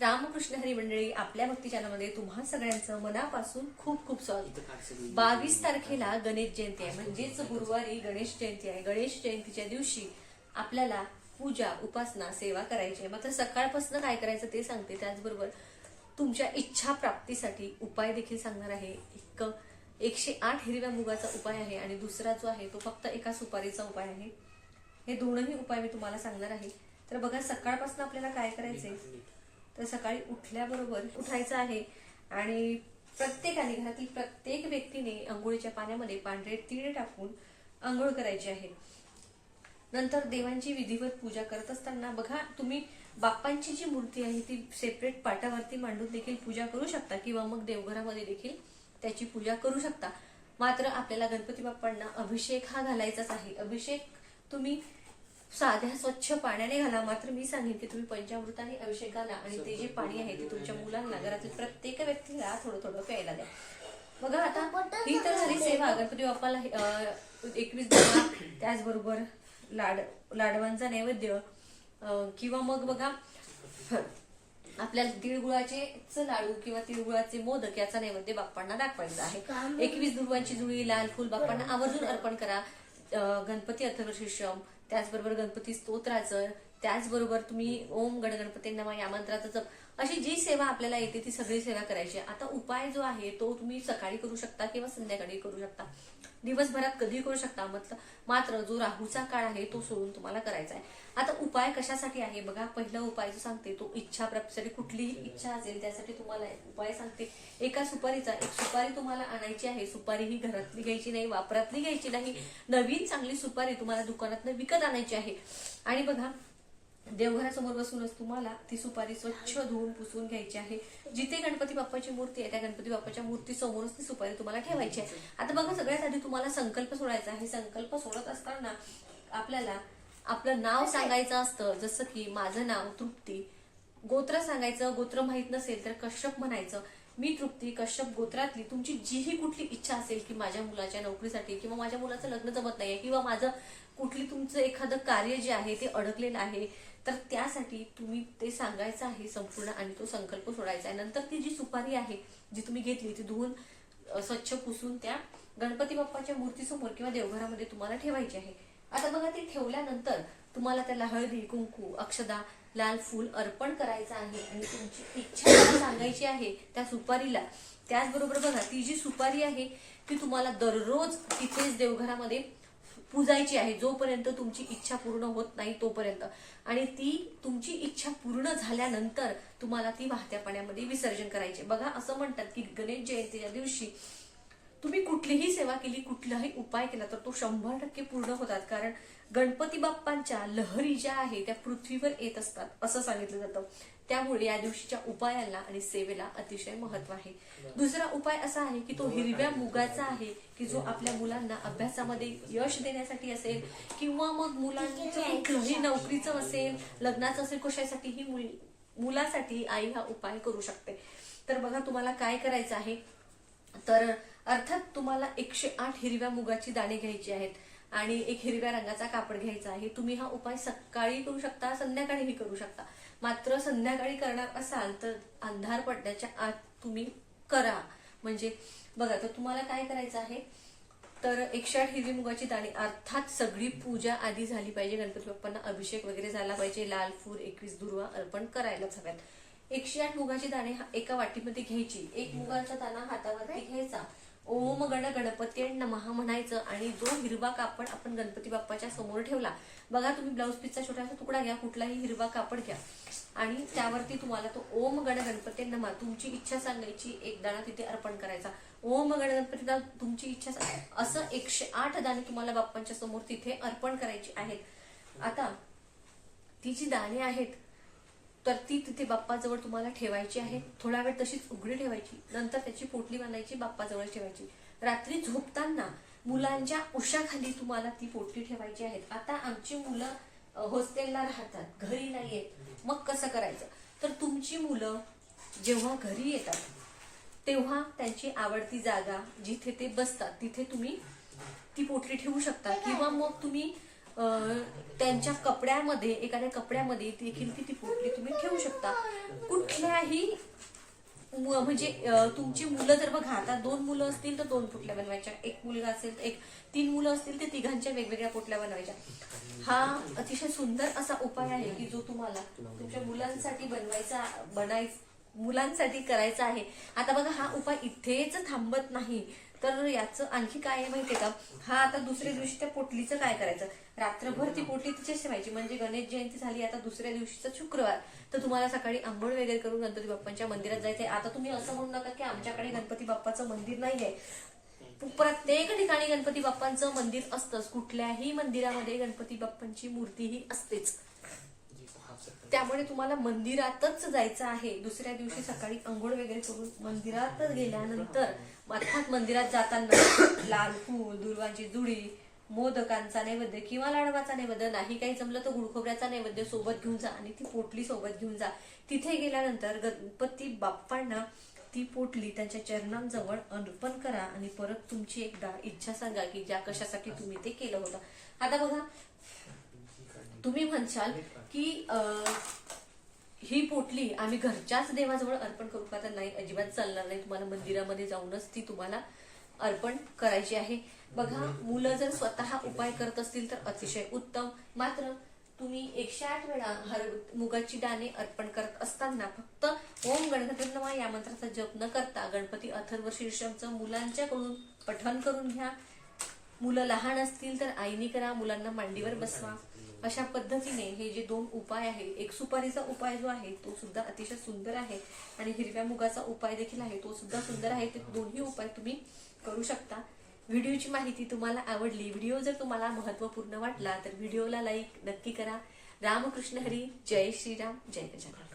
रामकृष्ण हरी मंडळी, आपल्या भक्ती चॅनलमध्ये तुम्हा सगळ्यांचं मनापासून खूप खूप स्वागत. 22 तारखेला गणेश जयंती आहे, म्हणजेच गुरुवारी गणेश जयंती आहे. गणेश जयंतीच्या दिवशी आपल्याला पूजा, उपासना, सेवा करायची आहे. मात्र सकाळपासून काय करायचं ते सांगते. त्याचबरोबर तुमच्या इच्छा प्राप्तीसाठी उपाय देखील सांगणार आहे. 108 हिरव्या मुगाचा उपाय आहे आणि दुसरा जो आहे तो फक्त एका सुपारीचा उपाय आहे. हे दोनही उपाय मी तुम्हाला सांगणार आहे. तर बघा, सकाळपासून आपल्याला काय करायचंय, तर सकाळी उठल्याबरोबर उठायचं आहे आणि प्रत्येकाने, घरातील प्रत्येक व्यक्तीने अंघोळीच्या पाण्यामध्ये पांढरे तीळ टाकून अंघोळ करायची आहे. नंतर देवांची विधिवत पूजा करत असताना बघा, तुम्ही बाप्पांची जी मूर्ती आहे ती सेपरेट पाटावरती मांडून देखील पूजा करू शकता किंवा मग देवघरामध्ये देखील त्याची पूजा करू शकता. मात्र आपल्याला गणपती बाप्पांना अभिषेक हा घालायचाच आहे. अभिषेक तुम्ही साध्या स्वच्छ पाण्याने घाला. मात्र मी सांगेन की तुम्ही पंचामृताने अभिषेक घाला आणि ते जे पाणी आहे ते तुमच्या मुलांना, घरातील प्रत्येक व्यक्तीला थोडं थोडं प्यायला द्या. बघा, आता ही तर झाली सेवा. गणपती बाप्पाला 21 दिवा, त्याचबरोबर लाडवांचा नैवेद्य किंवा मग बघा आपल्याला तिळगुळाचे लाडू किंवा तिळगुळाचे मोदक याचा नैवेद्य बाप्पांना दाखवायचा आहे. 21 दुर्वांची जुळी, लाल फुल बाप्पांना आवर्जून अर्पण करा. गणपती अथर्वशीर्षम, त्याचबरोबर गणपती स्तोत्राचं, त्याचबरोबर तुम्ही ओम गण गणपती नमः या मंत्राचं जप, अशी जी सेवा आपल्याला येते ती सगळी सेवा करायची. आता उपाय जो आहे तो तुम्ही सकाळी करू शकता किंवा संध्याकाळी करू शकता, दिवसभरात कधी करू शकता. मात्र जो राहूचा काळ आहे तो सोडून तुम्हाला करायचा आहे. आता उपाय कशासाठी आहे बघा, पहिला उपाय जो सांगते तो इच्छा प्राप्तीसाठी. कुठलीही इच्छा असेल त्यासाठी तुम्हाला उपाय सांगते. एका सुपारीचा, एक सुपारी तुम्हाला आणायची आहे. सुपारी ही घरातली घ्यायची नाही, वापरातली घ्यायची नाही. नवीन चांगली सुपारी तुम्हाला दुकानातनं विकत आणायची आहे. आणि बघा, देवघरासमोर बसूनच तुम्हाला ती सुपारी स्वच्छ धुवून पुसून घ्यायची आहे. जिथे गणपती बाप्पाची मूर्ती आहे त्या गणपती बाप्पाच्या मूर्ती समोरच ती सुपारी तुम्हाला ठेवायची आहे. आता बघा, सगळ्यात आधी तुम्हाला संकल्प सोडायचा आहे. संकल्प सोडत असताना आपल्याला आपलं नाव सांगायचं असतं. जसं की माझं नाव तृप्ती, गोत्र सांगायचं. गोत्र माहित नसेल तर कश्यप म्हणायचं. मी तृप्ती कश्यप गोत्रातली. तुमची जीही कुठली इच्छा असेल की माझ्या मुलाच्या नोकरीसाठी किंवा माझ्या मुलाचं लग्न जमत नाहीये किंवा माझं कुठली तुमचं एखादं कार्य जे आहे ते अडकलेलं आहे, तर त्यासाठी तुम्ही ते सांगायचं आहे संपूर्ण आणि तो संकल्प सोडायचा आहे. नंतर ती जी सुपारी आहे जी तुम्ही घेतली ती धुवून स्वच्छ पुसून त्या गणपती बाप्पाच्या मूर्तीसमोर किंवा देवघरामध्ये तुम्हाला ठेवायची आहे. आता बघा, ती ठेवल्यानंतर तुम्हाला त्याला हळदी, कुंकू, अक्षदा, लाल फूल अर्पण करायचं आहे आणि तुमची इच्छा सांगायची आहे त्या सुपारीला. त्याचबरोबर बघा, ती जी सुपारी आहे ती तुम्हाला दररोज तिथेच देवघरामध्ये पूजायची आहे, जोपर्यंत तुमची इच्छा पूर्ण होत नाही तोपर्यंत. आणि ती तुमची इच्छा पूर्ण झाल्यानंतर तुम्हाला ती वाहत्या पाण्यामध्ये विसर्जन करायचे. बघा, असं म्हणतात की गणेश जयंतीच्या दिवशी तुम्ही कुठलीही सेवा केली, कुठलाही उपाय केला तर तो 100% पूर्ण होतात. कारण गणपती बाप्पांच्या लहरी ज्या आहे त्या पृथ्वीवर येत असतात असं सांगितलं जातं. त्यामुळे या दिवशीच्या उपायाला आणि सेवेला अतिशय महत्व आहे. दुसरा उपाय असा आहे की तो हिरव्या मुगाचा आहे, की जो आपल्या मुलांना अभ्यासामध्ये यश देण्यासाठी असेल किंवा मग मुलांचं कुठलंही नोकरीचं असेल, लग्नाचं असेल, कशासाठीही मुलासाठी आई हा उपाय करू शकते. तर बघा, तुम्हाला काय करायचं आहे, तर अर्थात तुम्हाला 108 हिरव्या मुगाची दाणे घ्यायची आहेत आणि एक हिरव्या रंगाचा कापड घ्यायचा आहे. तुम्ही हा उपाय सकाळी करू शकता, संध्याकाळीही करू शकता. मात्र संध्याकाळी करणार असाल तर अंधार पडण्याच्या आत तुम्ही करा. म्हणजे बघा, तर तुम्हाला काय करायचं आहे, तर 108 हिरवी मुगाची दाणे, अर्थात सगळी पूजा आधी झाली पाहिजे. गणपती बाप्पांना अभिषेक वगैरे झाला पाहिजे. लाल फूल, 21 दुर्वा अर्पण करायलाच हव्यात. 108 मुगाची दाणे एका वाटीमध्ये घ्यायची. एक मुगाचा दाणा हातावरती घ्यायचा. ओम गण गणपती नमः म्हणायचं आणि जो हिरवा कापड आपण गणपती बाप्पाच्या समोर ठेवला, बघा तुम्ही ब्लाऊज पीसचा छोटासा तुकडा घ्या, कुठलाही हिरवा कापड घ्या आणि त्यावरती तुम्हाला तो ओम गण गणपती नमः, तुमची इच्छा सांगायची, एक दाणा तिथे अर्पण करायचा. ओम गण गणपती तुमची इच्छा, असं 108 दाणे तुम्हाला बाप्पांच्या समोर तिथे अर्पण करायची आहेत. आता ती जी दाणे आहेत तर ती तिथे बाप्पाजवळ तुम्हाला ठेवायची आहे. थोडा वेळ तशीच उघडी ठेवायची. नंतर त्याची पोटली बांधायची, बाप्पाजवळ ठेवायची. रात्री झोपताना मुलांच्या उशाखाली तुम्हाला ती पोटली ठेवायची आहे. आता आमची मुलं हॉस्टेलला राहतात, घरी नाहीयेत, मग कसं करायचं, तर तुमची मुलं जेव्हा घरी येतात तेव्हा त्यांची आवडती जागा जिथे ते बसतात तिथे तुम्ही ती पोटली ठेवू शकता किंवा मग तुम्ही त्यांच्या कपड्यामध्ये, एखाद्या कपड्यामध्ये देखील ती पोटली तुम्ही ठेवू शकता. कुठली कुठल्याही म्हणजे तुमची मुलं जर बघा, आता 2 मुलं असतील तर 2 पोटल्या बनवायच्या, 1 मुलगा असेल तर 3 मुलं असतील तर तिघांच्या वेगवेगळ्या पोटल्या बनवायच्या. हा अतिशय सुंदर असा उपाय आहे की जो तुम्हाला तुमच्या मुलांसाठी मुलांसाठी करायचा आहे. आता बघा, हा उपाय इथेच थांबत नाही, तर याचं आणखी काय आहे माहितीये का? हा आता दुसऱ्या दिवशी त्या पोटलीचं काय करायचं, रात्रभर ती पोटली तिच्याच ठेवायची. म्हणजे गणेश जयंती झाली, आता दुसऱ्या दिवशीचा शुक्रवार, तर तुम्हाला सकाळी आंघोळ वगैरे करून गणपती बाप्पांच्या मंदिरात जायचंय. आता तुम्ही असं म्हणू नका की आमच्याकडे गणपती बाप्पाचं मंदिर नाहीये. प्रत्येक ठिकाणी गणपती बाप्पांचं मंदिर असतंच, कुठल्याही मंदिरामध्ये गणपती बाप्पांची मूर्ती ही असतेच. त्यामुळे तुम्हाला मंदिरातच जायचं आहे. दुसऱ्या दिवशी सकाळी अंघोळ वगैरे करून मंदिरात गेल्यानंतर, अर्थात मंदिरात जाताना लाल फूल, दुर्वांची जुडी, मोदकांचा नैवेद्य किंवा लाडवाचा नैवेद्य, नाही काही जमलं तर गुळखोबऱ्याचा नैवेद्य सोबत घेऊन जा आणि ती पोटली सोबत घेऊन जा. तिथे गेल्यानंतर गणपती बाप्पांना ती पोटली त्यांच्या चरणांजवळ अर्पण करा आणि परत तुमची एकदा इच्छा सांगा की ज्या कशासाठी तुम्ही ते केलं होतं. आता बघा, तुम्ही म्हणशाल की ही पोटली आम्ही घरच्याच देवाजवळ अर्पण करू का? तर नाही, अजिबात चालणार नाही. तुम्हाला मंदिरामध्ये जाऊनच ती तुम्हाला अर्पण करायची आहे. बघा, मुलं जर स्वतः उपाय करत असतील तर अतिशय उत्तम. मात्र तुम्ही 108 वेळा मुगाची दाणे अर्पण करत असताना फक्त ओम गणपती नमः या मंत्राचा जप न करता गणपती अथर्व शीर्षमचं मुलांच्याकडून पठण करून घ्या. मुलं लहान असतील तर आईनी करा, मुलांना मांडीवर बसवा. अशा पद्धतीने हे जे 2 उपाय आहे, एक सुपारीचा उपाय जो आहे तो सुद्धा अतिशय सुंदर आहे आणि हिरव्या मुगाचा उपाय देखील आहे, तो सुद्धा सुंदर आहे. ते दोन्ही उपाय तुम्ही करू शकता. व्हिडिओची माहिती तुम्हाला आवडली, व्हिडिओ जर तुम्हाला महत्वपूर्ण वाटला तर व्हिडिओला लाईक नक्की करा. रामकृष्ण हरी, जय श्रीराम, जय गजानन.